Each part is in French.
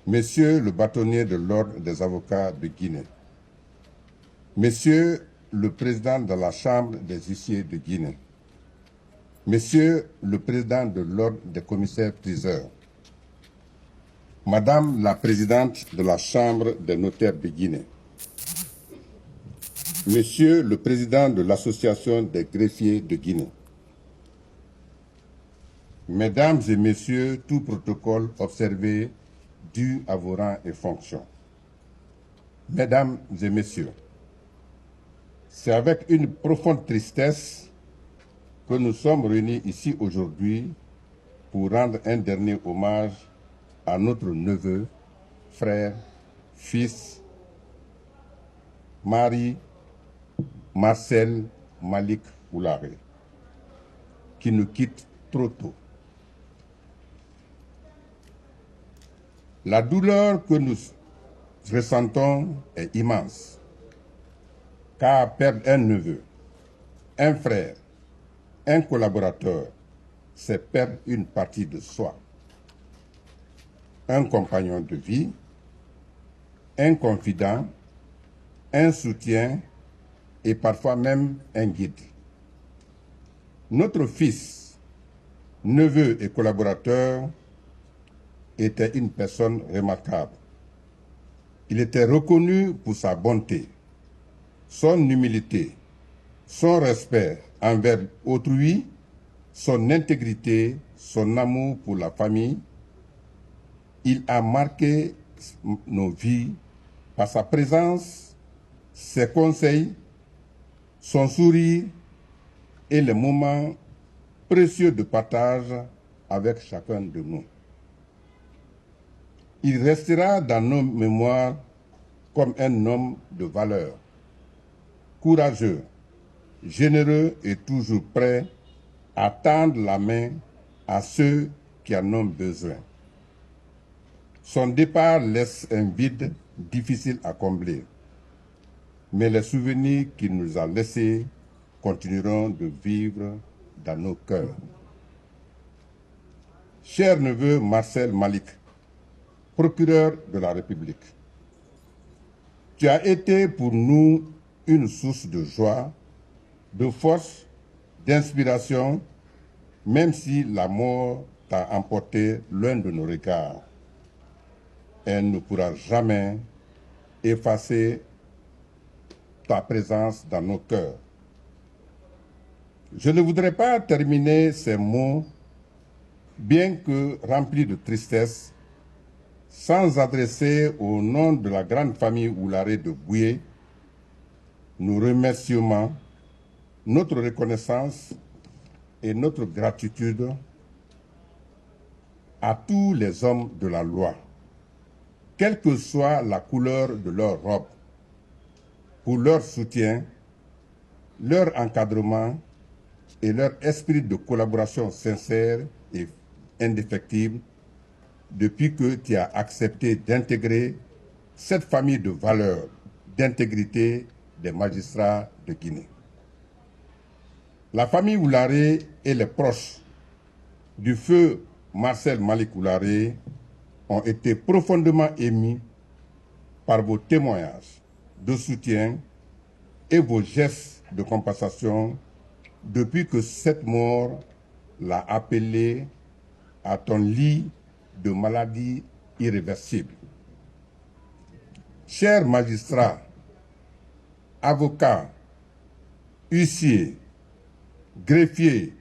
Monsieur le bâtonnier de l'Ordre des avocats de Guinée, Monsieur le président de la Chambre des huissiers de Guinée, Monsieur le président de l'Ordre des commissaires-priseurs, Madame la présidente de la Chambre des notaires de Guinée, Monsieur le président de l'Association des greffiers de Guinée, Mesdames et Messieurs, tout protocole observé dû à vos rangs et fonctions. Mesdames et Messieurs, c'est avec une profonde tristesse que nous sommes réunis ici aujourd'hui pour rendre un dernier hommage à notre neveu, frère, fils, mari, Marcel Malik Oularé, qui nous quitte trop tôt. La douleur que nous ressentons est immense, car perdre un neveu, un frère, un collaborateur, c'est perdre une partie de soi, un compagnon de vie, un confident, un soutien et parfois même un guide. Notre fils, neveu et collaborateur était une personne remarquable. Il était reconnu pour sa bonté, son humilité, son respect envers autrui, son intégrité, son amour pour la famille. Il a marqué nos vies par sa présence, ses conseils, son sourire et les moments précieux de partage avec chacun de nous. Il restera dans nos mémoires comme un homme de valeur, courageux, généreux et toujours prêt à tendre la main à ceux qui en ont besoin. Son départ laisse un vide difficile à combler, mais les souvenirs qu'il nous a laissés continueront de vivre dans nos cœurs. Cher neveu Marcel Malik, procureur de la République, tu as été pour nous une source de joie, de force, d'inspiration, même si la mort t'a emporté l'un de nos regards. Elle ne pourra jamais effacer ta présence dans nos cœurs. Je ne voudrais pas terminer ces mots, bien que remplis de tristesse, sans adresser au nom de la grande famille Oularé de Boué nos remerciements, notre reconnaissance et notre gratitude à tous les hommes de la loi, quelle que soit la couleur de leur robe, pour leur soutien, leur encadrement et leur esprit de collaboration sincère et indéfectible depuis que tu as accepté d'intégrer cette famille de valeurs, d'intégrité des magistrats de Guinée. La famille Oularé et les proches du feu Marcel Malik Oularé ont été profondément émus par vos témoignages de soutien et vos gestes de compensation depuis que cette mort l'a appelé à ton lit de maladie irréversible. Chers magistrats, avocats, huissiers, greffiers,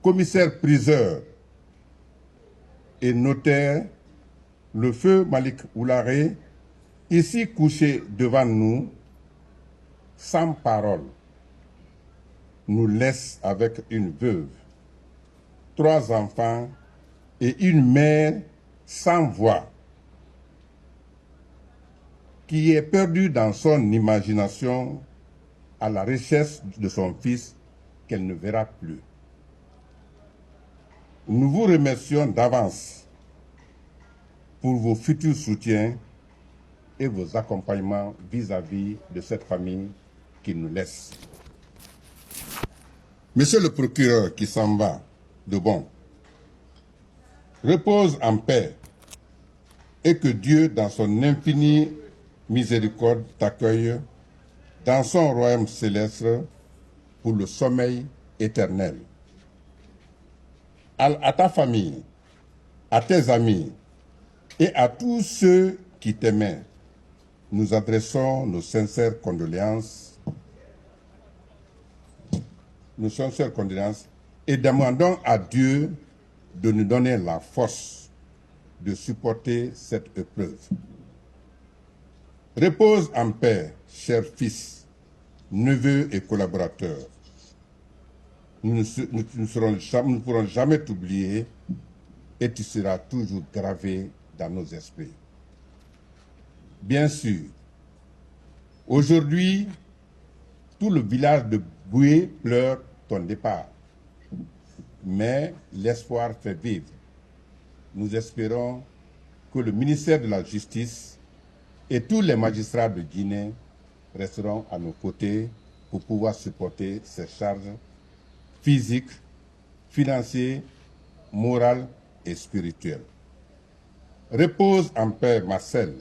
commissaires-priseurs et notaires, le feu Malik Oularé, ici couché devant nous, sans parole, nous laisse avec une veuve, 3 enfants et une mère sans voix, qui est perdue dans son imagination à la recherche de son fils qu'elle ne verra plus. Nous vous remercions d'avance pour vos futurs soutiens et vos accompagnements vis-à-vis de cette famille qui nous laisse. Monsieur le procureur qui s'en va de bon, repose en paix et que Dieu, dans son infinie miséricorde, t'accueille dans son royaume céleste pour le sommeil éternel. À ta famille, à tes amis et à tous ceux qui t'aimaient, nous adressons nos sincères condoléances. Et demandons à Dieu de nous donner la force de supporter cette épreuve. Repose en paix, chers fils, neveux et collaborateurs. Nous ne pourrons jamais t'oublier et tu seras toujours gravé dans nos esprits. Bien sûr, aujourd'hui, tout le village de Boué pleure ton départ. Mais l'espoir fait vivre. Nous espérons que le ministère de la Justice et tous les magistrats de Guinée resteront à nos côtés pour pouvoir supporter ces charges physiques, financières, morales et spirituelles. Repose en paix, Marcel,